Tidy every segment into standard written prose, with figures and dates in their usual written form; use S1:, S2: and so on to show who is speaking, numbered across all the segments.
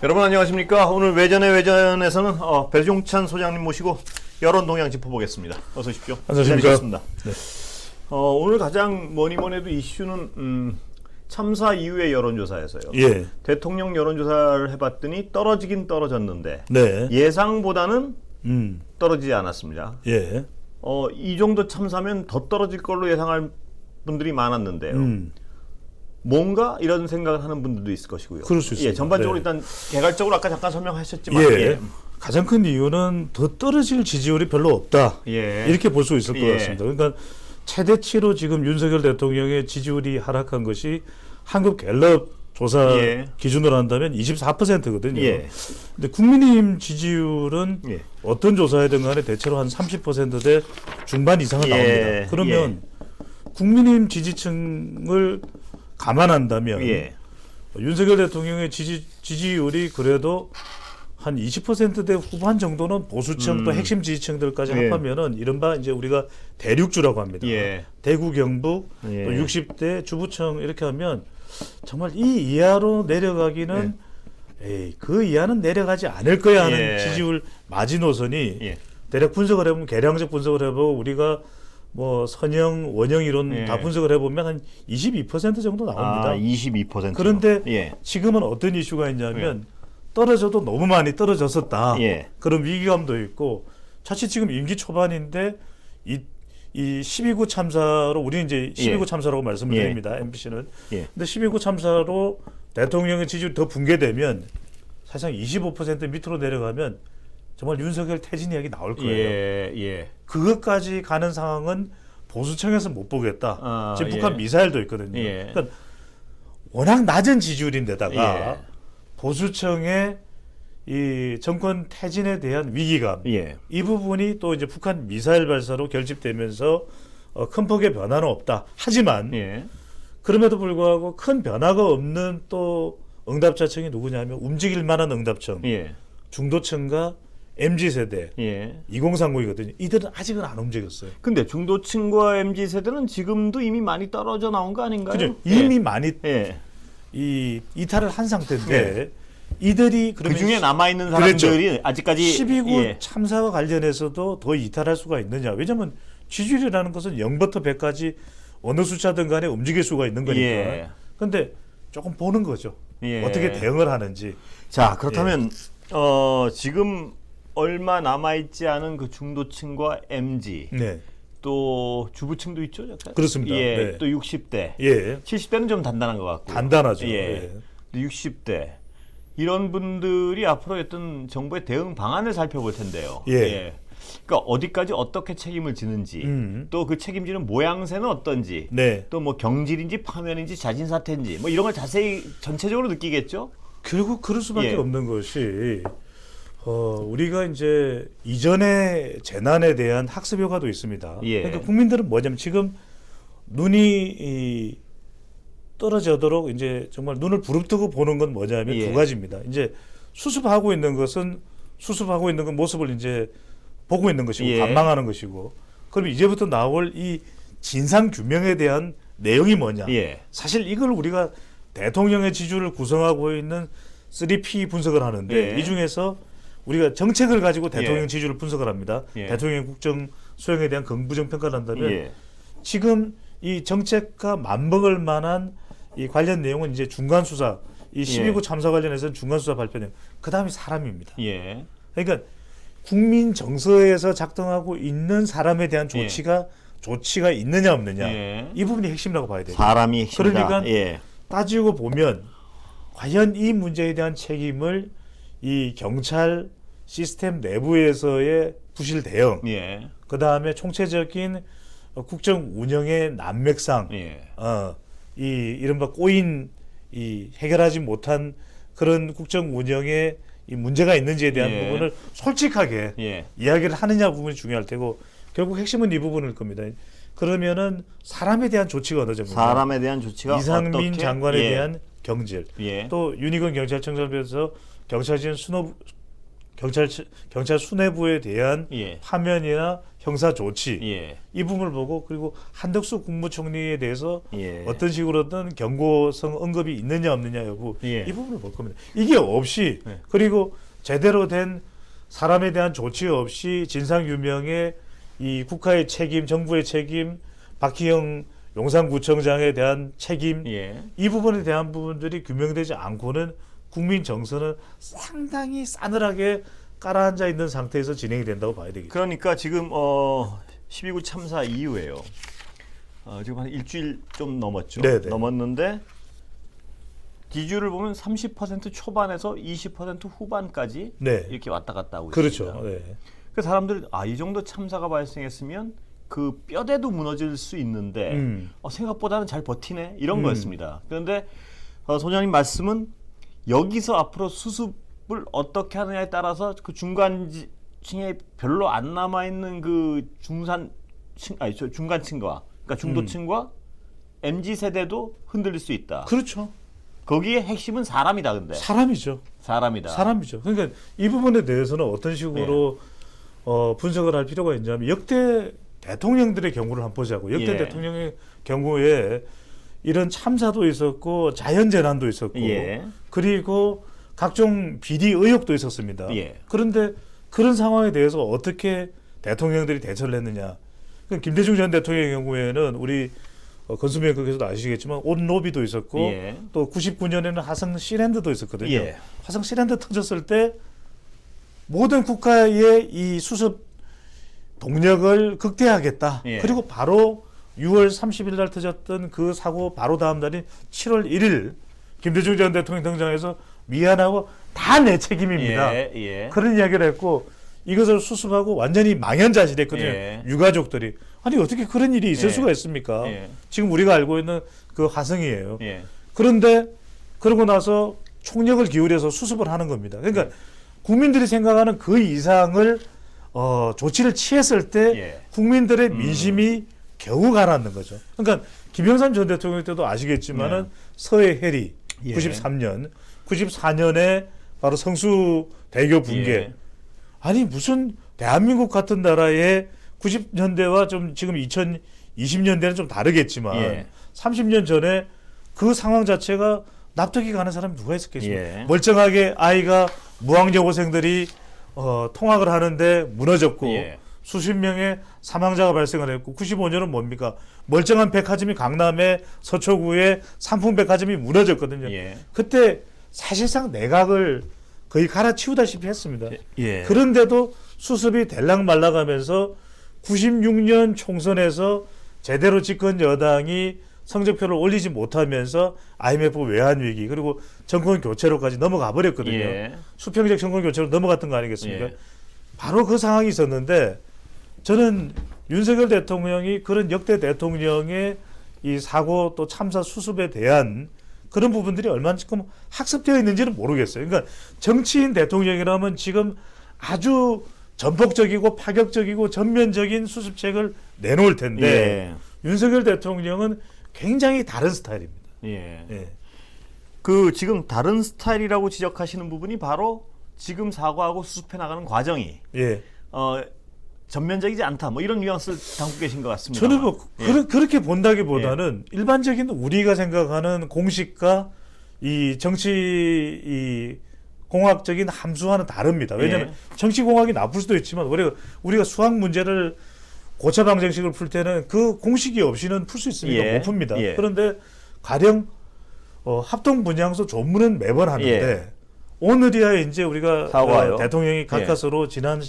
S1: 여러분 안녕하십니까? 오늘 외전에서는 배종찬 소장님 모시고 여론 동향 짚어보겠습니다. 어서 오십시오.
S2: 안녕하십니까?
S1: 네. 오늘 가장 뭐니 해도 이슈는 참사 이후의 여론조사에서요.
S2: 예.
S1: 대통령 여론조사를 해봤더니 떨어지긴 떨어졌는데
S2: 네.
S1: 예상보다는 떨어지지 않았습니다.
S2: 예.
S1: 이 정도 참사면 더 떨어질 걸로 예상할 분들이 많았는데요. 뭔가 이런 생각을 하는 분들도 있을 것이고요.
S2: 그럴 수 있습니다.
S1: 예, 전반적으로
S2: 네.
S1: 일단 개괄적으로 아까 잠깐 설명하셨지만
S2: 예. 가장 큰 이유는 더 떨어질 지지율이 별로 없다.
S1: 예.
S2: 이렇게 볼 수 있을 것
S1: 예.
S2: 같습니다. 그러니까 최대치로 지금 윤석열 대통령의 지지율이 하락한 것이 한국갤럽 조사
S1: 예.
S2: 기준으로 한다면 24%거든요.
S1: 예.
S2: 근데 국민의힘 지지율은
S1: 예.
S2: 어떤 조사이든 간에 대체로 한 30%대 중반 이상은
S1: 예.
S2: 나옵니다. 그러면 국민의힘 지지층을 감안한다면
S1: 예.
S2: 윤석열 대통령의 지지율이 그래도 한 20%대 후반 정도는 보수층 또 핵심 지지층들까지
S1: 예.
S2: 합하면은 이른바 이제 우리가 대륙주라고 합니다.
S1: 예.
S2: 대구, 경북,
S1: 예.
S2: 또 60대 주부층 이렇게 하면 정말 이 이하로 내려가기는 에이, 그 이하는 내려가지 않을 거야 하는
S1: 예.
S2: 지지율 마지노선이
S1: 예.
S2: 대략 분석을 해보면 계량적 분석을 해보고 우리가 뭐 선형, 원형 이론
S1: 예.
S2: 다 분석을 해보면 한 22% 정도 나옵니다.
S1: 22%.
S2: 그런데
S1: 예.
S2: 지금은 어떤 이슈가 있냐면 떨어져도 너무 많이 떨어졌었다.
S1: 예.
S2: 그런 위기감도 있고 자칫 지금 임기 초반인데 이 12구 참사로 우리는 이제 12구
S1: 예.
S2: 참사라고 말씀을 드립니다. MBC는.
S1: 예.
S2: 근데 12구 참사로 대통령의 지지율이 더 붕괴되면 사실상 25% 밑으로 내려가면 정말 윤석열 퇴진 이야기 나올 거예요.
S1: 예. 예.
S2: 그것까지 가는 상황은 보수층에서 못 보겠다. 지금
S1: 예.
S2: 북한 미사일도 있거든요.
S1: 예.
S2: 그러니까 워낙 낮은 지지율인데다가
S1: 예.
S2: 보수층의 이 정권 퇴진에 대한 위기감,
S1: 예.
S2: 이 부분이 또 이제 북한 미사일 발사로 결집되면서 큰 폭의 변화는 없다. 하지만
S1: 예.
S2: 그럼에도 불구하고 큰 변화가 없는 또 응답자층이 누구냐면 움직일 만한 응답층,
S1: 예.
S2: 중도층과 MZ세대,
S1: 예.
S2: 2030이거든요. 이들은 아직은 안 움직였어요.
S1: 근데 중도층과 MZ 세대는 지금도 이미 많이 떨어져 나온 거 아닌가요?
S2: 그죠? 이미 많이
S1: 예.
S2: 이 이탈을 한 상태인데 이들이
S1: 그
S2: 그러면
S1: 중에 남아 있는 사람들이 아직까지
S2: 12구
S1: 예.
S2: 참사와 관련해서도 더 이탈할 수가 있느냐? 왜냐하면 지지율이라는 것은 0부터 100까지 어느 숫자든 간에 움직일 수가 있는 거니까.
S1: 예.
S2: 근데 조금 보는 거죠.
S1: 예.
S2: 어떻게 대응을 하는지.
S1: 자, 그렇다면 지금 얼마 남아 있지 않은 그 중도층과 MZ
S2: 네.
S1: 또 주부층도 있죠, 약간?
S2: 그렇습니다.
S1: 예.
S2: 네.
S1: 또 60대.
S2: 예.
S1: 70대는 좀 단단한 것 같고.
S2: 단단하죠.
S1: 예.
S2: 예.
S1: 60대. 이런 분들이 앞으로 어떤 정부의 대응 방안을 살펴볼 텐데요.
S2: 예.
S1: 그러니까 어디까지 어떻게 책임을 지는지, 또 그 책임지는 모양새는 어떤지,
S2: 네.
S1: 또 뭐 경질인지 파면인지 자진사퇴인지 뭐 이런 걸 자세히 전체적으로 느끼겠죠.
S2: 결국 그럴 수밖에
S1: 예.
S2: 없는 것이 우리가 이제 이전의 재난에 대한 학습 효과도 있습니다.
S1: 예.
S2: 그러니까 국민들은 뭐냐면 지금 눈이 떨어지도록 이제 정말 눈을 부릅뜨고 보는 건 뭐냐면
S1: 예.
S2: 두 가지입니다. 이제 수습하고 있는 건 모습을 이제 보고 있는 것이고
S1: 예.
S2: 관망하는 것이고 그럼 이제부터 나올 이 진상 규명에 대한 내용이 뭐냐?
S1: 예.
S2: 사실 이걸 우리가 대통령의 지지율을 구성하고 있는 3P 분석을 하는데
S1: 예.
S2: 이 중에서 우리가 정책을 가지고 대통령
S1: 예.
S2: 지지율을 분석을 합니다.
S1: 예.
S2: 대통령 국정 수행에 대한 긍부정 평가를 한다면
S1: 예.
S2: 지금 이 정책과 맞먹을 만한 이 관련 내용은 이제 중간 수사, 이 12구 참사 관련해서는 중간 수사 발표 내용, 그 다음이 사람입니다.
S1: 예.
S2: 그러니까 국민 정서에서 작동하고 있는 사람에 대한 조치가 있느냐 없느냐
S1: 예.
S2: 이 부분이 핵심이라고 봐야 돼요.
S1: 사람이 핵심이다.
S2: 그러니까
S1: 예.
S2: 따지고 보면 과연 이 문제에 대한 책임을 이 경찰 시스템 내부에서의 부실 대응,
S1: 예.
S2: 그 다음에 총체적인 국정 운영의 난맥상,
S1: 예.
S2: 이 이른바 꼬인 이 해결하지 못한 그런 국정 운영에 이 문제가 있는지에 대한
S1: 예.
S2: 부분을 솔직하게
S1: 예.
S2: 이야기를 하느냐 부분이 중요할 테고 결국 핵심은 이 부분일 겁니다. 그러면은 사람에 대한 조치가 어느 정도인가?
S1: 사람에 대한 조치가
S2: 이상민
S1: 어떻게?
S2: 장관에
S1: 예.
S2: 대한 경질,
S1: 예.
S2: 또 윤희건 경찰청장에서 경찰진 경찰 수뇌부에 대한
S1: 예.
S2: 파면이나 형사 조치
S1: 예.
S2: 이 부분을 보고 그리고 한덕수 국무총리에 대해서
S1: 예.
S2: 어떤 식으로든 경고성 언급이 있느냐 없느냐 여부
S1: 예.
S2: 이 부분을 볼 겁니다. 이게 없이
S1: 예.
S2: 그리고 제대로 된 사람에 대한 조치 없이 진상규명에 이 국가의 책임, 정부의 책임, 박희영 용산구청장에 대한 책임
S1: 예.
S2: 이 부분에 대한 부분들이 규명되지 않고는 국민 정서는 상당히 싸늘하게 깔아앉아 있는 상태에서 진행이 된다고 봐야 되겠죠.
S1: 그러니까 지금 12구 참사 이후에요. 지금 한 일주일 좀 넘었죠.
S2: 네네.
S1: 넘었는데 기준을 보면 30% 초반에서 20% 후반까지
S2: 네.
S1: 이렇게 왔다 갔다 하고
S2: 그렇죠.
S1: 있습니다.
S2: 네.
S1: 그 사람들이 이 정도 참사가 발생했으면 그 뼈대도 무너질 수 있는데 생각보다는 잘 버티네 이런 거였습니다. 그런데 소장님 말씀은 여기서 앞으로 수습을 어떻게 하느냐에 따라서 그 중간층에 별로 안 남아 있는 그 중간층과 그러니까 중도층과 MZ 세대도 흔들릴 수 있다.
S2: 그렇죠.
S1: 거기에 핵심은 사람이다. 근데
S2: 사람이죠.
S1: 사람이다.
S2: 사람이죠. 그러니까 이 부분에 대해서는 어떤 식으로 분석을 할 필요가 있냐면 역대 대통령들의 경우를 한번 보자고. 역대
S1: 예.
S2: 대통령의 경우에 이런 참사도 있었고 자연재난도 있었고
S1: 예.
S2: 그리고 각종 비리 의혹도 있었습니다.
S1: 예.
S2: 그런데 그런 상황에 대해서 어떻게 대통령들이 대처를 했느냐. 그러니까 김대중 전 대통령의 경우에는 우리 건수명께서도 아시겠지만 온로비도 있었고
S1: 예.
S2: 또 99년에는 화성 시랜드도 있었거든요.
S1: 예.
S2: 화성 시랜드 터졌을 때 모든 국가의 이 수습 동력을 극대화하겠다.
S1: 예.
S2: 그리고 바로 6월 30일 날 터졌던 그 사고 바로 다음 날인 7월 1일 김대중 전 대통령 등장해서 미안하고 다 내 책임입니다.
S1: 예. 예.
S2: 그런 이야기를 했고 이것을 수습하고 완전히 망연자실했거든요.
S1: 예.
S2: 유가족들이. 아니 어떻게 그런 일이 있을
S1: 예.
S2: 수가 있습니까?
S1: 예.
S2: 지금 우리가 알고 있는 그 화성이에요.
S1: 예.
S2: 그런데 그러고 나서 총력을 기울여서 수습을 하는 겁니다. 그러니까 국민들이 생각하는 그 이상을 조치를 취했을 때
S1: 예.
S2: 국민들의 민심이 겨우 가라앉는 거죠. 그러니까 김영삼 전 대통령 때도 아시겠지만은
S1: 네.
S2: 서해 해리
S1: 예.
S2: 93년, 94년에 바로 성수 대교 붕괴.
S1: 예.
S2: 아니 무슨 대한민국 같은 나라의 90년대와 좀 지금 2020년대는 좀 다르겠지만
S1: 예.
S2: 30년 전에 그 상황 자체가 납득이 가는 사람이 누가 있었겠습니까?
S1: 예.
S2: 멀쩡하게 아이가 무학여고생들이 통학을 하는데 무너졌고
S1: 예.
S2: 수십 명의 사망자가 발생을 했고 95년은 뭡니까? 멀쩡한 백화점이 강남의 서초구에 삼풍백화점이 무너졌거든요.
S1: 예.
S2: 그때 사실상 내각을 거의 갈아치우다시피 했습니다.
S1: 예.
S2: 그런데도 수습이 될락말락하면서 96년 총선에서 제대로 집권 여당이 성적표를 올리지 못하면서 IMF 외환 위기 그리고 정권 교체로까지 넘어가 버렸거든요.
S1: 예.
S2: 수평적 정권 교체로 넘어갔던 거 아니겠습니까?
S1: 예.
S2: 바로 그 상황이 있었는데 저는 윤석열 대통령이 그런 역대 대통령의 이 사고 또 참사 수습에 대한 그런 부분들이 얼마만큼 학습되어 있는지는 모르겠어요. 그러니까 정치인 대통령이라면 지금 아주 전폭적이고 파격적이고 전면적인 수습책을 내놓을 텐데 윤석열 대통령은 굉장히 다른 스타일입니다.
S1: 예.
S2: 예.
S1: 그 지금 다른 스타일이라고 지적하시는 부분이 바로 지금 사과하고 수습해 나가는 과정이
S2: 예.
S1: 전면적이지 않다. 뭐 이런 뉘앙스를 담고 계신 것 같습니다.
S2: 저는 뭐
S1: 예.
S2: 그렇게 본다기보다는 일반적인 우리가 생각하는 공식과 이 정치 이 공학적인 함수와는 다릅니다. 왜냐하면 정치 공학이 나쁠 수도 있지만 우리가 수학 문제를 고차 방정식을 풀 때는 그 공식이 없이는 풀 수 있으니까
S1: 예.
S2: 못 풉니다.
S1: 예.
S2: 그런데 가령 합동 분향소 조문은 매번 하는데
S1: 예.
S2: 오늘이야 이제 우리가
S1: 사과요.
S2: 대통령이 가까스로 지난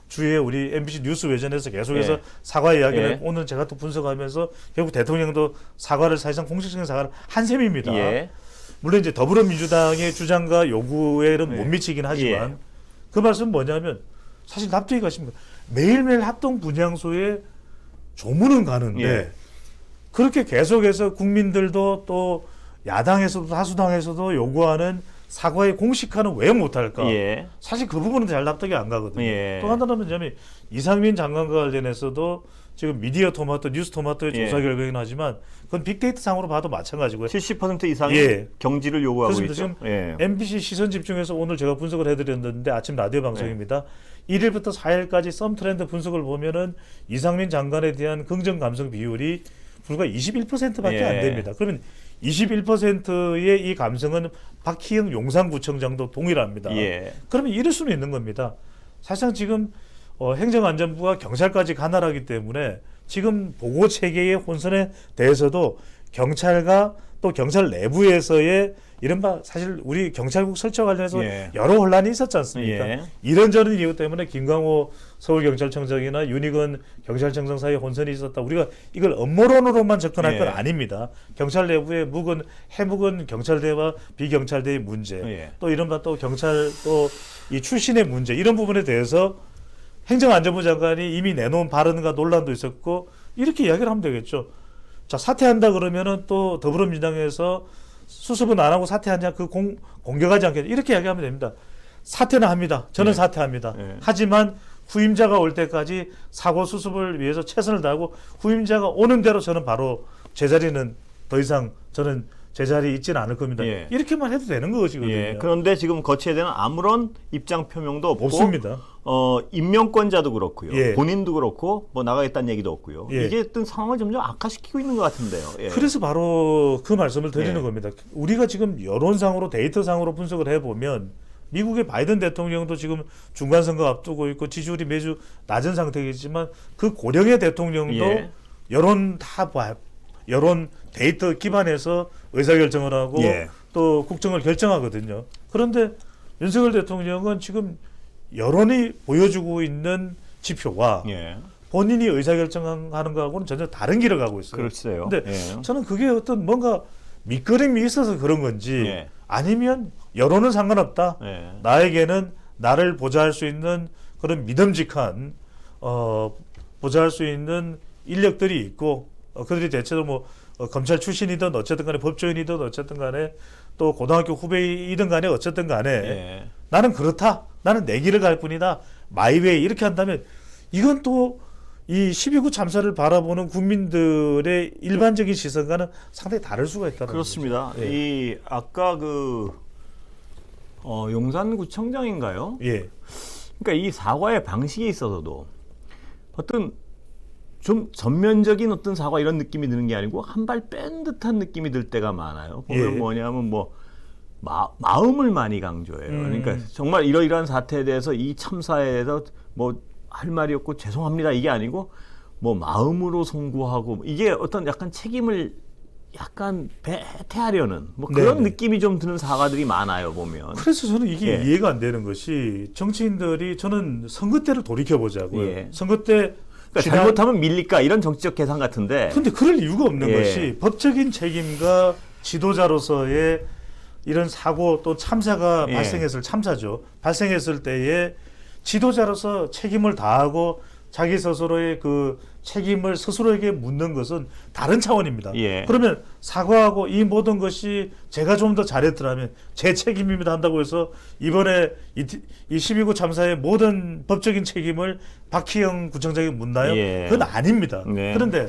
S2: 주에 우리 MBC 뉴스 외전에서 계속해서 사과 이야기를 오늘 제가 또 분석하면서 결국 대통령도 사과를 사실상 공식적인 사과를 한 셈입니다.
S1: 예.
S2: 물론 이제 더불어민주당의 주장과 요구에는 못 미치긴 하지만 그 말씀은 뭐냐면 사실 납득이 가십니다. 매일매일 합동 분향소에 조문은 가는데 그렇게 계속해서 국민들도 또 야당에서도 다수당에서도 요구하는 사과의 공식화는 왜 못할까?
S1: 예.
S2: 사실 그 부분은 잘 납득이 안 가거든요.
S1: 예.
S2: 또 하나는 뭐냐면 이상민 장관과 관련해서도 지금 미디어 토마토, 뉴스 토마토의
S1: 예.
S2: 조사 결과이긴 하지만 그건 빅데이터 상으로 봐도 마찬가지고요.
S1: 70% 이상의
S2: 예.
S1: 경지를 요구하고
S2: 그렇습니다.
S1: 있죠.
S2: 지금
S1: 예.
S2: MBC 시선 집중해서 오늘 제가 분석을 해드렸는데 아침 라디오 방송입니다. 1일부터 4일까지 썸 트렌드 분석을 보면은 이상민 장관에 대한 긍정 감성 비율이 불과 21%밖에
S1: 예.
S2: 안 됩니다. 그러면 21%의 이 감성은 박희영 용산구청장도 동일합니다.
S1: 예.
S2: 그러면 이럴 수는 있는 겁니다. 사실상 지금 행정안전부가 경찰까지 관할하기 때문에 지금 보고 체계의 혼선에 대해서도 경찰과 또 경찰 내부에서의 이른바 사실 우리 경찰국 설치와 관련해서
S1: 예.
S2: 여러 혼란이 있었지 않습니까?
S1: 예.
S2: 이런저런 이유 때문에 김광호 서울경찰청장이나 윤희건 경찰청장 사이에 혼선이 있었다. 우리가 이걸 업무론으로만 접근할
S1: 예.
S2: 건 아닙니다. 경찰 내부의 해묵은 경찰대와 비경찰대의 문제,
S1: 예.
S2: 또 이른바 또 경찰 또 이 출신의 문제 이런 부분에 대해서 행정안전부 장관이 이미 내놓은 발언과 논란도 있었고 이렇게 이야기를 하면 되겠죠. 자, 사퇴한다 그러면은 또 더불어민주당에서 수습은 안 하고 사퇴하냐 공격하지 않겠냐 이렇게 이야기하면 됩니다. 사퇴는 합니다. 저는
S1: 네.
S2: 사퇴합니다.
S1: 네.
S2: 하지만 후임자가 올 때까지 사고 수습을 위해서 최선을 다하고 후임자가 오는 대로 저는 바로 제자리는 더 이상 저는 제자리에 있지는 않을 겁니다.
S1: 예.
S2: 이렇게만 해도 되는 것이거든요.
S1: 예. 그런데 지금 거치에 대한 아무런 입장 표명도 없고
S2: 없습니다.
S1: 임명권자도 그렇고요.
S2: 예.
S1: 본인도 그렇고 뭐 나가겠다는 얘기도 없고요.
S2: 예.
S1: 이게 어떤 상황을 점점 악화시키고 있는 것 같은데요. 예.
S2: 그래서 바로 그 말씀을 드리는
S1: 예.
S2: 겁니다. 우리가 지금 여론상으로 데이터상으로 분석을 해보면 미국의 바이든 대통령도 지금 중간선거 앞두고 있고 지지율이 매주 낮은 상태이지만 그 고령의 대통령도
S1: 예.
S2: 여론 데이터 기반해서 의사결정을 하고
S1: 예.
S2: 또 국정을 결정하거든요. 그런데 윤석열 대통령은 지금 여론이 보여주고 있는 지표와
S1: 예.
S2: 본인이 의사결정하는 거하고는 전혀 다른 길을 가고 있어요.
S1: 그렇죠.
S2: 근데
S1: 예.
S2: 저는 그게 어떤 뭔가 밑거름이 있어서 그런 건지
S1: 예.
S2: 아니면 여론은 상관없다.
S1: 예.
S2: 나에게는 나를 보좌할 수 있는 그런 믿음직한 보좌할 수 있는 인력들이 있고 그들이 대체로 뭐 검찰 출신이든 어쨌든 간에 법조인이든 어쨌든 간에 또 고등학교 후배이든 간에 어쨌든 간에
S1: 예.
S2: 나는 그렇다. 나는 내 길을 갈 뿐이다. 마이웨이 이렇게 한다면 이건 또 이 12구 참사를 바라보는 국민들의 일반적인 시선과는 상당히 다를 수가 있다는
S1: 그렇습니다.
S2: 거죠. 예.
S1: 이 아까 그 용산구청장인가요?
S2: 예.
S1: 그러니까 이 사과의 방식에 있어서도 어떤 좀 전면적인 어떤 사과 이런 느낌이 드는 게 아니고 한 발 뺀 듯한 느낌이 들 때가 많아요. 보면
S2: 예.
S1: 뭐냐면 뭐 마음을 많이 강조해요. 그러니까 정말 이러이러한 사태에 대해서 이 참사에 대해서 뭐 할 말이 없고 죄송합니다 이게 아니고 뭐 마음으로 송구하고 이게 어떤 약간 책임을 약간 배태하려는 뭐 그런
S2: 네네.
S1: 느낌이 좀 드는 사과들이 많아요 보면.
S2: 그래서 저는 이게
S1: 예.
S2: 이해가 안 되는 것이 정치인들이 저는 선거 때를 돌이켜 보자고요.
S1: 예.
S2: 선거 때
S1: 그러니까 잘못하면 밀릴까 이런 정치적 계산 같은데.
S2: 근데 그럴 이유가 없는
S1: 예.
S2: 것이 법적인 책임과 지도자로서의 이런 사고 또 참사가
S1: 예.
S2: 발생했을 때에 지도자로서 책임을 다하고 자기 스스로의 그 책임을 스스로에게 묻는 것은 다른 차원입니다.
S1: 예.
S2: 그러면 사과하고 이 모든 것이 제가 좀 더 잘했더라면 제 책임입니다 한다고 해서 이번에 이 12구 참사의 모든 법적인 책임을 박희영 구청장이 묻나요?
S1: 예.
S2: 그건 아닙니다.
S1: 네.
S2: 그런데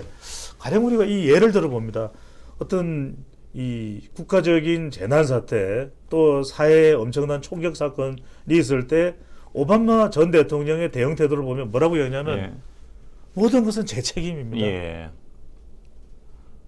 S2: 가령 우리가 이 예를 들어봅니다. 어떤 이 국가적인 재난 사태 또 사회에 엄청난 총격 사건이 있을 때 오바마 전 대통령의 대응 태도를 보면 뭐라고 얘기하냐면
S1: 예.
S2: 모든 것은 제 책임입니다.
S1: 예.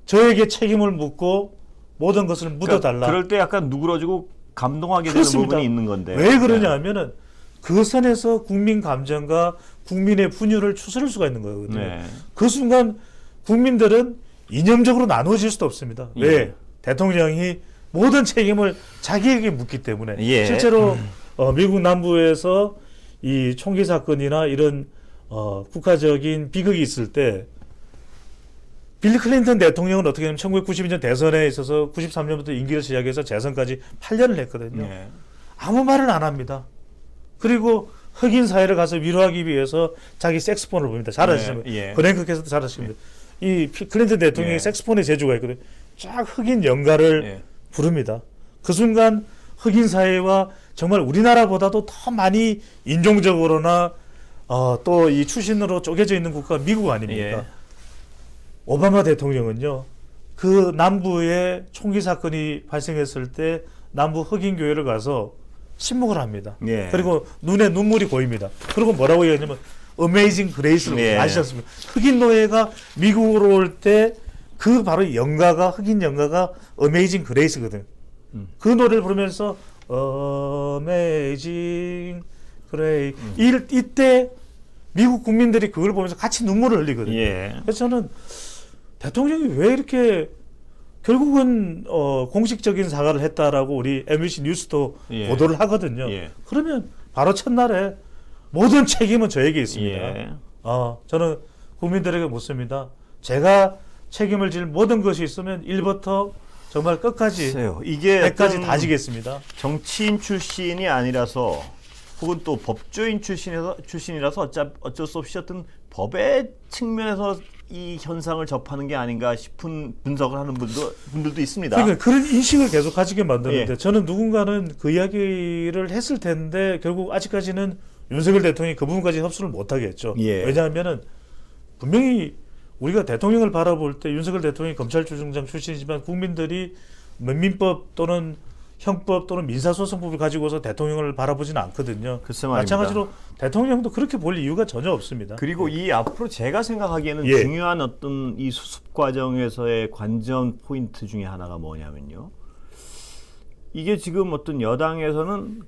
S2: 저에게 책임을 묻고 모든 것을 묻어달라.
S1: 그러니까 그럴 때 약간 누그러지고 감동하게
S2: 그렇습니다.
S1: 되는 부분이 있는 건데.
S2: 왜 그러냐 하면은 그 선에서 국민 감정과 국민의 분열을 추스를 수가 있는 거거든요.
S1: 네.
S2: 그 순간 국민들은 이념적으로 나누어질 수도 없습니다.
S1: 예.
S2: 왜? 대통령이 모든 책임을 자기에게 묻기 때문에
S1: 예.
S2: 실제로 미국 남부에서 이 총기 사건이나 이런 국가적인 비극이 있을 때 빌리 클린턴 대통령은 어떻게 하냐면 1992년 대선에 있어서 93년부터 임기를 시작해서 재선까지 8년을 했거든요.
S1: 예.
S2: 아무 말은 안 합니다. 그리고 흑인 사회를 가서 위로하기 위해서 자기 색스폰을 봅니다. 잘 아시죠?
S1: 예.
S2: 브랭크께서도 잘 아십니다. 이 클린턴 대통령이
S1: 예.
S2: 색스폰의 재주가 있거든요. 쫙 흑인 연가를
S1: 예.
S2: 부릅니다. 그 순간 흑인 사회와 정말 우리나라보다도 더 많이 인종적으로나 또 이 출신으로 쪼개져 있는 국가가 미국 아닙니까?
S1: 예.
S2: 오바마 대통령은요, 그 남부에 총기 사건이 발생했을 때 남부 흑인 교회를 가서 침묵을 합니다.
S1: 예.
S2: 그리고 눈에 눈물이 고입니다. 그리고 뭐라고 얘기하냐면 어메이징 그레이스를
S1: 예.
S2: 아시지 않습니까? 흑인 노예가 미국으로 올 때 그 바로 연가가 흑인 연가가 어메이징 그레이스거든. 그 노래를 부르면서 어메이징 그레이 이때 미국 국민들이 그걸 보면서 같이 눈물을 흘리거든요.
S1: 예.
S2: 그래서 저는 대통령이 왜 이렇게 결국은 공식적인 사과를 했다라고 우리 MBC 뉴스도
S1: 예.
S2: 보도를 하거든요.
S1: 예.
S2: 그러면 바로 첫날에 모든 책임은 저에게 있습니다.
S1: 예.
S2: 저는 국민들에게 묻습니다. 제가 책임을 질 모든 것이 있으면 1부터 정말 끝까지
S1: 글쎄요. 이게
S2: 100까지
S1: 어떤
S2: 다 지겠습니다.
S1: 정치인 출신이 아니라서 혹은 또 법조인 출신이라서 어쩔 수 없이 어떤 법의 측면에서 이 현상을 접하는 게 아닌가 싶은 분석을 하는 분들도 있습니다.
S2: 그러니까 그런 인식을 계속 가지게 만드는데
S1: 예.
S2: 저는 누군가는 그 이야기를 했을 텐데 결국 아직까지는 윤석열 대통령이 그 부분까지 흡수를 못하겠죠.
S1: 예.
S2: 왜냐하면은 분명히 우리가 대통령을 바라볼 때 윤석열 대통령이 검찰총장 출신이지만 국민들이 민법 또는 형법 또는 민사소송법을 가지고서 대통령을 바라보지는 않거든요.
S1: 글쎄 말입니다.
S2: 마찬가지로 대통령도 그렇게 볼 이유가 전혀 없습니다.
S1: 그리고 이 앞으로 제가 생각하기에는
S2: 예.
S1: 중요한 어떤 이 수습 과정에서의 관전 포인트 중에 하나가 뭐냐면요. 이게 지금 어떤 여당에서는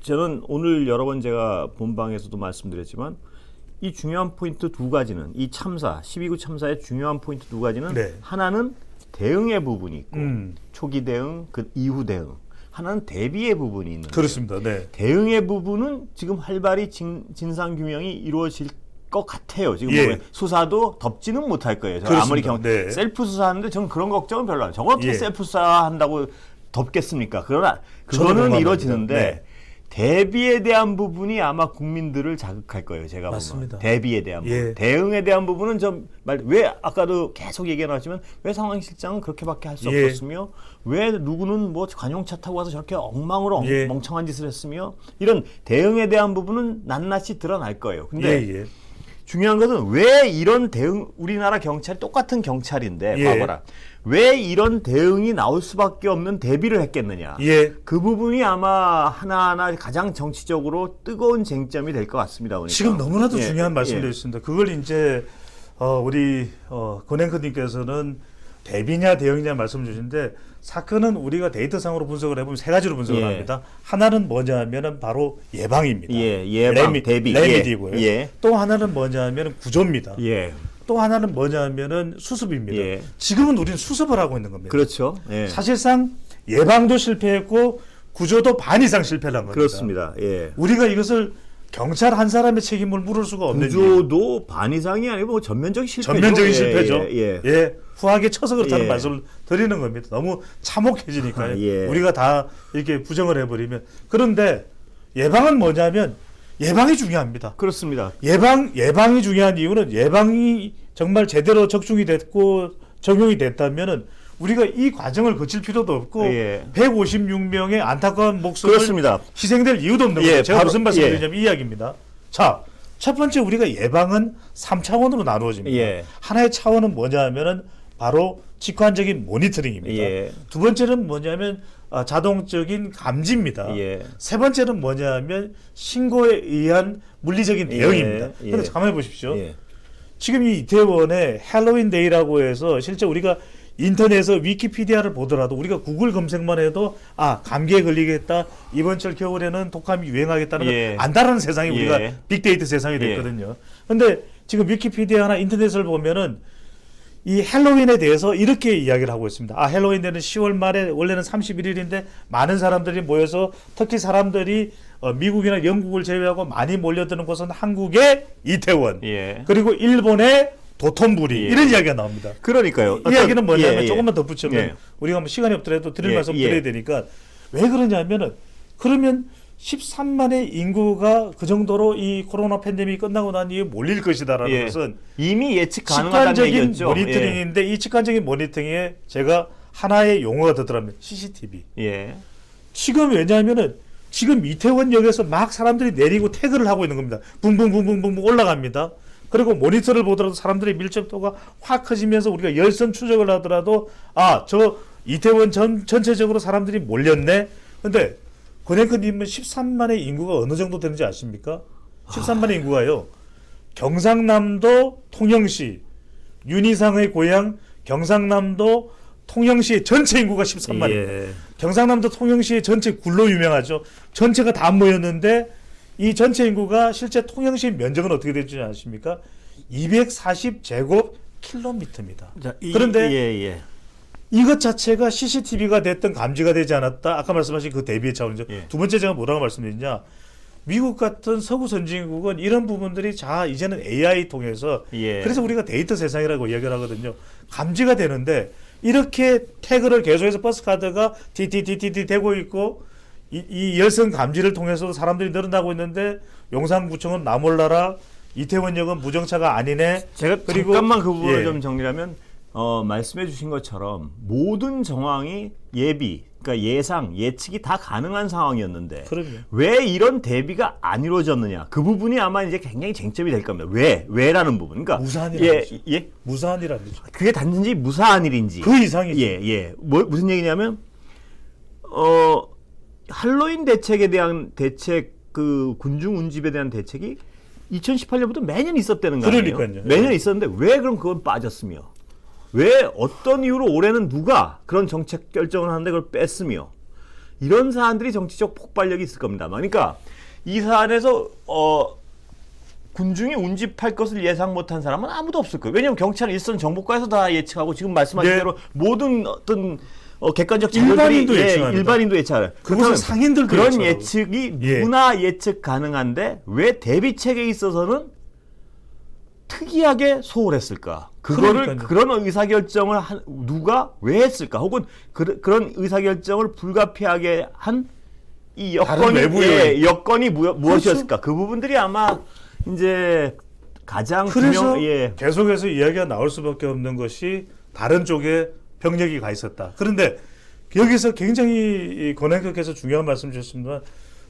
S1: 저는 오늘 여러 번 제가 본방에서도 말씀드렸지만 이 중요한 포인트 두 가지는 이 참사 12구 참사의 중요한 포인트 두 가지는
S2: 네.
S1: 하나는 대응의 부분이 있고
S2: 음.
S1: 초기 대응, 그 이후 대응. 하나는 대비의 부분이 있는데
S2: 그렇습니다. 네.
S1: 대응의 부분은 지금 활발히 진상 규명이 이루어질 것 같아요. 지금
S2: 예.
S1: 보면 수사도 덮지는 못할 거예요.
S2: 그렇습니다.
S1: 아무리
S2: 네.
S1: 셀프 수사하는데 저는 그런 걱정은 별로 안 해요. 저거 어떻게
S2: 예.
S1: 셀프 수사한다고 덮겠습니까? 그러나
S2: 저도
S1: 그거는
S2: 공감합니다.
S1: 이루어지는데
S2: 네.
S1: 대비에 대한 부분이 아마 국민들을 자극할 거예요. 제가
S2: 맞습니다.
S1: 보면 대비에 대한 부분,
S2: 예.
S1: 대응에 대한 부분은 왜 아까도 계속 얘기해 놨지만 왜 상황실장은 그렇게밖에 할 수
S2: 예.
S1: 없었으며 왜 누구는 뭐 관용차 타고 와서 저렇게 엉망으로
S2: 예.
S1: 멍청한 짓을 했으며 이런 대응에 대한 부분은 낱낱이 드러날 거예요. 근데
S2: 예.
S1: 중요한 것은 왜 이런 대응 우리나라 경찰이 똑같은 경찰인데
S2: 예.
S1: 봐봐라. 왜 이런 대응이 나올 수밖에 없는 대비를 했겠느냐.
S2: 예.
S1: 그 부분이 아마 하나하나 가장 정치적으로 뜨거운 쟁점이 될 것 같습니다. 그러니까.
S2: 지금 너무나도
S1: 예,
S2: 중요한 말씀을
S1: 예.
S2: 해주셨습니다. 그걸 이제 우리 권앵커님께서는 대비냐 대응이냐 말씀 주시는데 사건은 우리가 데이터상으로 분석을 해보면 세 가지로 분석을
S1: 예.
S2: 합니다. 하나는 뭐냐면은 바로 예방입니다.
S1: 예방, 대비.
S2: 레미디고요.
S1: 예.
S2: 또 하나는 뭐냐면은 구조입니다.
S1: 예.
S2: 또 하나는 뭐냐면은 수습입니다.
S1: 예.
S2: 지금은 우리는 수습을 하고 있는 겁니다.
S1: 그렇죠. 예.
S2: 사실상 예방도 실패했고 구조도 반 이상 실패를 한 겁니다.
S1: 그렇습니다. 예.
S2: 우리가 이것을 경찰 한 사람의 책임을 물을 수가 없는
S1: 구조도 반 이상이 아니고 전면적인 실패죠.
S2: 전면적인 실패죠.
S1: 예.
S2: 후하게 쳐서 그렇다는
S1: 예.
S2: 말씀을 드리는 겁니다. 너무 참혹해지니까요.
S1: 예.
S2: 우리가 다 이렇게 부정을 해버리면. 그런데 예방은 뭐냐면 예방이 중요합니다.
S1: 그렇습니다.
S2: 예방이 중요한 이유는 예방이 정말 제대로 적중이 됐고 적용이 됐다면은 우리가 이 과정을 거칠 필요도 없고
S1: 예.
S2: 156명의 안타까운 목숨을
S1: 그렇습니다.
S2: 희생될 이유도 없는
S1: 예,
S2: 거예요. 제가
S1: 바로,
S2: 무슨 말씀을
S1: 예.
S2: 드리냐면 이 이야기입니다. 자, 첫 번째 우리가 예방은 3차원으로 나누어집니다.
S1: 예.
S2: 하나의 차원은 뭐냐 하면은 바로 직관적인 모니터링입니다.
S1: 예.
S2: 두 번째는 뭐냐면 자동적인 감지입니다.
S1: 예.
S2: 세 번째는 뭐냐면 신고에 의한 물리적인 대응입니다.
S1: 예.
S2: 그런데 가만히 보십시오.
S1: 예.
S2: 지금 이 이태원에 헬로윈 데이라고 해서 실제 우리가 인터넷에서 위키피디아를 보더라도 우리가 구글 검색만 해도 감기에 걸리겠다, 이번 철 겨울에는 독감이 유행하겠다는 걸
S1: 예.
S2: 안다라는 세상이
S1: 예.
S2: 우리가 빅데이터 세상이 됐거든요. 그런데 지금 위키피디아나 인터넷을 보면은 이 헬로윈에 대해서 이렇게 이야기를 하고 있습니다. 헬로윈 데는 10월 말에 원래는 31일인데 많은 사람들이 모여서 특히 사람들이 미국이나 영국을 제외하고 많이 몰려드는 곳은 한국의 이태원,
S1: 예.
S2: 그리고 일본의 도톤부리
S1: 예.
S2: 이런 이야기가 나옵니다.
S1: 그러니까
S2: 이 이야기는 뭐냐면
S1: 예.
S2: 조금만 덧붙이면
S1: 예.
S2: 우리가 뭐 시간이 없더라도 드릴
S1: 예.
S2: 말씀
S1: 예.
S2: 드려야 되니까 왜 그러냐면은 그러면 13만의 인구가 그 정도로 이 코로나 팬데믹이 끝나고 난 이후에 몰릴 것이다라는
S1: 예.
S2: 것은
S1: 이미 예측 가능하다는
S2: 직관적인
S1: 얘기였죠.
S2: 모니터링인데 이 직관적인 모니터링에 제가 하나의 용어가 되더라면 CCTV.
S1: 예.
S2: 지금 왜냐하면은 지금 이태원역에서 막 사람들이 내리고 태그를 하고 있는 겁니다. 붕붕붕붕붕 올라갑니다. 그리고 모니터를 보더라도 사람들의 밀접도가 확 커지면서 우리가 열선 추적을 하더라도 저 이태원 전체적으로 사람들이 몰렸네. 근데 권행크님은 13만의 인구가 어느 정도 되는지 아십니까? 13만의 인구가요. 경상남도 통영시, 윤희상의 고향 경상남도 통영시의 전체 인구가 13만입니다.
S1: 예.
S2: 경상남도 통영시의 전체 굴로 유명하죠. 전체가 다 모였는데 이 전체 인구가 실제 통영시의 면적은 어떻게 되는지 아십니까? 240제곱킬로미터입니다. 그런데
S1: 예.
S2: 이것 자체가 CCTV가 됐든 감지가 되지 않았다. 아까 말씀하신 그 대비의 차원이죠.
S1: 예.
S2: 두 번째 제가 뭐라고 말씀드렸냐. 미국 같은 서구 선진국은 이런 부분들이 이제는 AI 통해서
S1: 예.
S2: 그래서 우리가 데이터 세상이라고 이야기를 하거든요. 감지가 되는데 이렇게 태그를 계속해서 버스카드가 TTTT 되고 있고 이 열선 감지를 통해서 사람들이 늘어나고 있는데 용산구청은 나 몰라라 이태원역은 무정차가 아니네.
S1: 제가
S2: 그리고
S1: 잠깐만 그 부분을
S2: 예.
S1: 좀 정리하면 말씀해 주신 것처럼 모든 정황이 그러니까 예측이 다 가능한 상황이었는데
S2: 그럼요.
S1: 왜 이런 대비가 안 이루어졌느냐 그 부분이 아마 이제 굉장히 쟁점이 될 겁니다. 왜라는 부분. 그러니까
S2: 무사한이라는 거죠.
S1: 예.
S2: 무사한이라는 거죠.
S1: 그게 단지 무사한 일인지
S2: 그 이상이죠.
S1: 예. 무슨 얘기냐면 할로윈 대책에 대한 대책 그 군중 운집에 대한 대책이 2018년부터 매년 있었다는 거 아니에요?
S2: 그러니까요.
S1: 매년
S2: 예.
S1: 있었는데 왜 그럼 그건 빠졌으며 왜 어떤 이유로 올해는 누가 그런 정책 결정을 하는데 그걸 뺐으며 이런 사안들이 정치적 폭발력이 있을 겁니다. 그러니까 이 사안에서 군중이 운집할 것을 예상 못한 사람은 아무도 없을 거예요. 왜냐하면 경찰 일선 정보과에서 다 예측하고 지금 말씀하신
S2: 네.
S1: 대로 모든 어떤 객관적
S2: 일반인도
S1: 자료들이
S2: 예측합니다.
S1: 일반인도 예측해요.
S2: 그것은 상인들도
S1: 그런
S2: 예측하고.
S1: 예측이
S2: 예.
S1: 누구나 예측 가능한데 왜 대비책에 있어서는 특이하게 소홀했을까? 그거를
S2: 그러니까요.
S1: 그런 의사결정을 누가 왜 했을까? 혹은 그런 의사결정을 불가피하게 한 이
S2: 다른 외부
S1: 여건이 무엇이었을까? 그 부분들이 아마 이제 가장
S2: 그래서
S1: 예.
S2: 계속해서 이야기가 나올 수밖에 없는 것이 다른 쪽에 병력이 가 있었다. 그런데 여기서 굉장히 권행국께서 중요한 말씀 주셨습니다.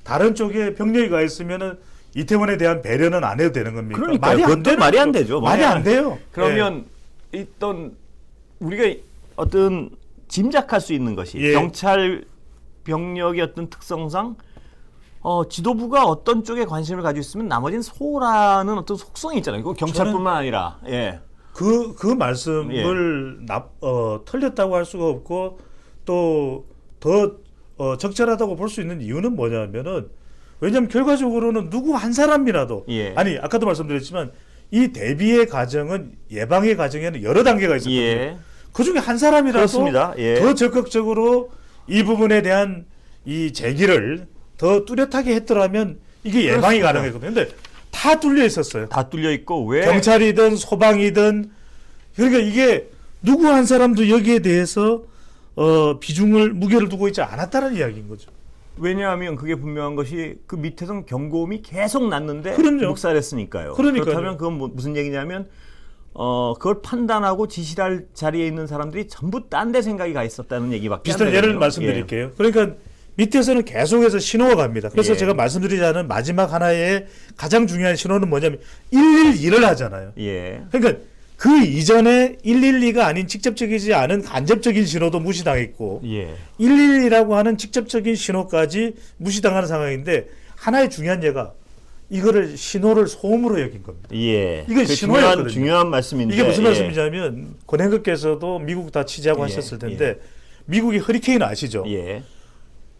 S2: 다른 쪽에 병력이 가 있으면은 이태원에 대한 배려는 안 해도 되는 겁니까?
S1: 그러니까 그것도 말이 안 되죠.
S2: 말이 안 돼요.
S1: 그러면 있던 우리가 어떤 짐작할 수 있는 것이
S2: 예.
S1: 경찰 병력의 어떤 특성상 지도부가 어떤 쪽에 관심을 가지고 있으면 나머지는 소라는 어떤 속성이 있잖아요. 그 경찰뿐만 아니라 예.
S2: 그 말씀을 틀렸다고 할 수가 없고 또 더 적절하다고 볼 수 있는 이유는 뭐냐면은 왜냐하면 결과적으로는 누구 한 사람이라도
S1: 예.
S2: 아니 아까도 말씀드렸지만 이 대비의 과정은 예방의 과정에는 여러 단계가 있었거든요.
S1: 예.
S2: 그 중에 한 사람이라도
S1: 그렇습니다. 예.
S2: 더 적극적으로 이 부분에 대한 이 제기를 더 뚜렷하게 했더라면 이게 예방이
S1: 그렇습니다.
S2: 가능했거든요. 근데 다 뚫려 있었어요.
S1: 다 뚫려 있고 왜
S2: 경찰이든 소방이든 그러니까 이게 누구 한 사람도 여기에 대해서 무게를 두고 있지 않았다는 이야기인 거죠.
S1: 왜냐하면 그게 분명한 것이 그 밑에선 경고음이 계속 났는데
S2: 그럼요.
S1: 묵살했으니까요.
S2: 그러니까요.
S1: 그렇다면 그건 무슨 얘기냐면 그걸 판단하고 지시할 자리에 있는 사람들이 전부 딴 데 생각이 가 있었다는 얘기밖에
S2: 비슷한
S1: 안
S2: 예를
S1: 되거든요.
S2: 말씀드릴게요. 그러니까 밑에서는 계속해서 신호가 갑니다. 그래서
S1: 예.
S2: 제가 말씀드리지 않은 마지막 하나의 가장 중요한 신호는 뭐냐면 112를 하잖아요.
S1: 예.
S2: 그러니까 그 이전에 112가 아닌 직접적이지 않은 간접적인 신호도 무시당했고
S1: 예.
S2: 112라고 하는 직접적인 신호까지 무시당하는 상황인데 하나의 중요한 예가 이거를 신호를 소음으로 여긴 겁니다.
S1: 예.
S2: 이건
S1: 그
S2: 신호였거든요.
S1: 중요한 말씀인데
S2: 이게 무슨
S1: 예.
S2: 말씀이냐면 권행국께서도 미국 다 취재하고
S1: 예,
S2: 하셨을 텐데 미국이 허리케인 아시죠?
S1: 예.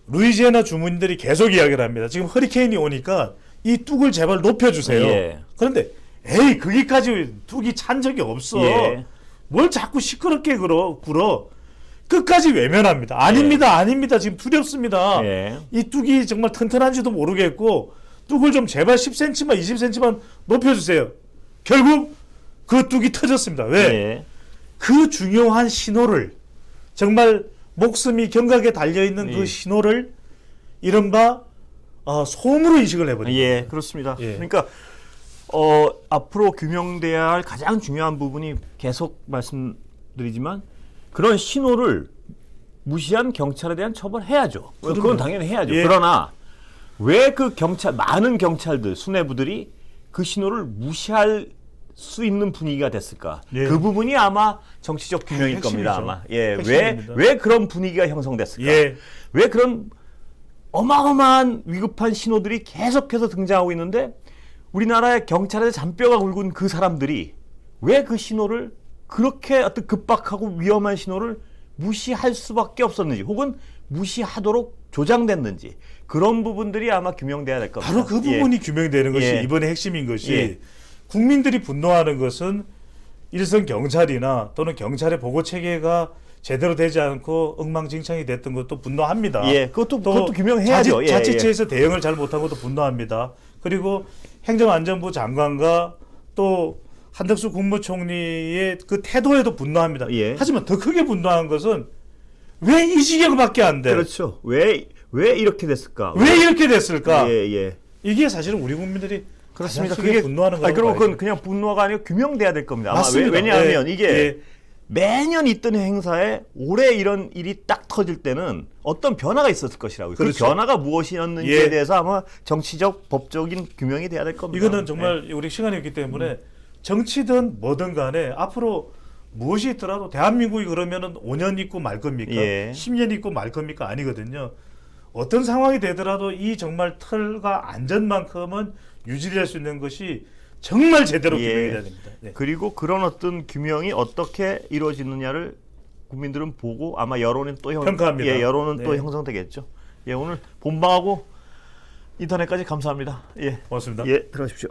S2: 루이지애나 주민들이 계속 이야기를 합니다. 지금 허리케인이 오니까 이 뚝을 제발 높여주세요.
S1: 예.
S2: 그런데 에이 거기까지 뚝이 찬 적이 없어.
S1: 예.
S2: 뭘 자꾸 시끄럽게 굴어. 끝까지 외면합니다. 아닙니다. 지금 두렵습니다.
S1: 예.
S2: 이 뚝이 정말 튼튼한지도 모르겠고 뚝을 좀 제발 10cm만 20cm만 높여주세요. 결국 그 뚝이 터졌습니다. 왜?
S1: 예.
S2: 그 중요한 신호를 정말 목숨이 경각에 달려있는 그
S1: 예.
S2: 신호를 이른바 소음으로 인식을 해버립니다.
S1: 예, 그렇습니다.
S2: 예.
S1: 그러니까 앞으로 규명돼야 할 가장 중요한 부분이 계속 말씀드리지만 그런 신호를 무시한 경찰에 대한 처벌해야죠. 그건
S2: 그럼요.
S1: 당연히 해야죠.
S2: 예.
S1: 그러나 왜 그 많은 경찰들, 수뇌부들이 그 신호를 무시할 수 있는 분위기가 됐을까?
S2: 예.
S1: 그 부분이 아마 정치적 규명일
S2: 핵심이죠.
S1: 겁니다. 아마. 예.
S2: 핵심입니다.
S1: 왜 그런 분위기가 형성됐을까?
S2: 예.
S1: 왜 그런 어마어마한 위급한 신호들이 계속해서 등장하고 있는데 우리나라의 경찰의 잔뼈가 굵은 그 사람들이 왜 그 신호를 그렇게 어떤 급박하고 위험한 신호를 무시할 수밖에 없었는지 혹은 무시하도록 조장됐는지 그런 부분들이 아마 규명돼야 될 겁니다.
S2: 바로 그 부분이 규명되는 것이
S1: 예.
S2: 이번에 핵심인 것이
S1: 예.
S2: 국민들이 분노하는 것은 일선 경찰이나 또는 경찰의 보고 체계가 제대로 되지 않고 엉망진창이 됐던 것도 분노합니다.
S1: 예, 그것도 규명해야죠.
S2: 자치체에서 대응을 잘 못한 것도 분노합니다. 그리고 행정안전부 장관과 또 한덕수 국무총리의 그 태도에도 분노합니다.
S1: 예.
S2: 하지만 더 크게 분노한 것은 왜 이 지경밖에 안 돼?
S1: 그렇죠. 왜 이렇게 됐을까?
S2: 왜 이렇게 됐을까?
S1: 예.
S2: 이게 사실은 우리 국민들이
S1: 그렇습니다.
S2: 가장 크게 분노하는 거라고
S1: 그리고 그건
S2: 봐야죠.
S1: 그냥 분노가 아니고 규명돼야 될 겁니다. 아마
S2: 맞습니다.
S1: 왜냐하면
S2: 예.
S1: 이게
S2: 예.
S1: 매년 있던 행사에 올해 이런 일이 딱 터질 때는 어떤 변화가 있었을 것이라고요.
S2: 그렇죠.
S1: 그 변화가 무엇이었는지에
S2: 예.
S1: 대해서 아마 정치적, 법적인 규명이 돼야 될 겁니다.
S2: 이거는 정말 우리 시간이 없기 때문에 정치든 뭐든 간에 앞으로 무엇이 있더라도 대한민국이 그러면은 5년 있고 말 겁니까?
S1: 예.
S2: 10년 있고 말 겁니까? 아니거든요. 어떤 상황이 되더라도 이 정말 털과 안전만큼은 유지될 수 있는 것이 정말 제대로
S1: 예.
S2: 규명이 돼야 됩니다. 네.
S1: 그리고 그런 어떤 규명이 어떻게 이루어지느냐를 국민들은 보고 아마 여론은 또
S2: 평가합니다.
S1: 예, 여론은 또
S2: 네.
S1: 형성되겠죠. 예, 오늘 본방하고 인터넷까지 감사합니다. 예.
S2: 고맙습니다.
S1: 예, 들어가십시오.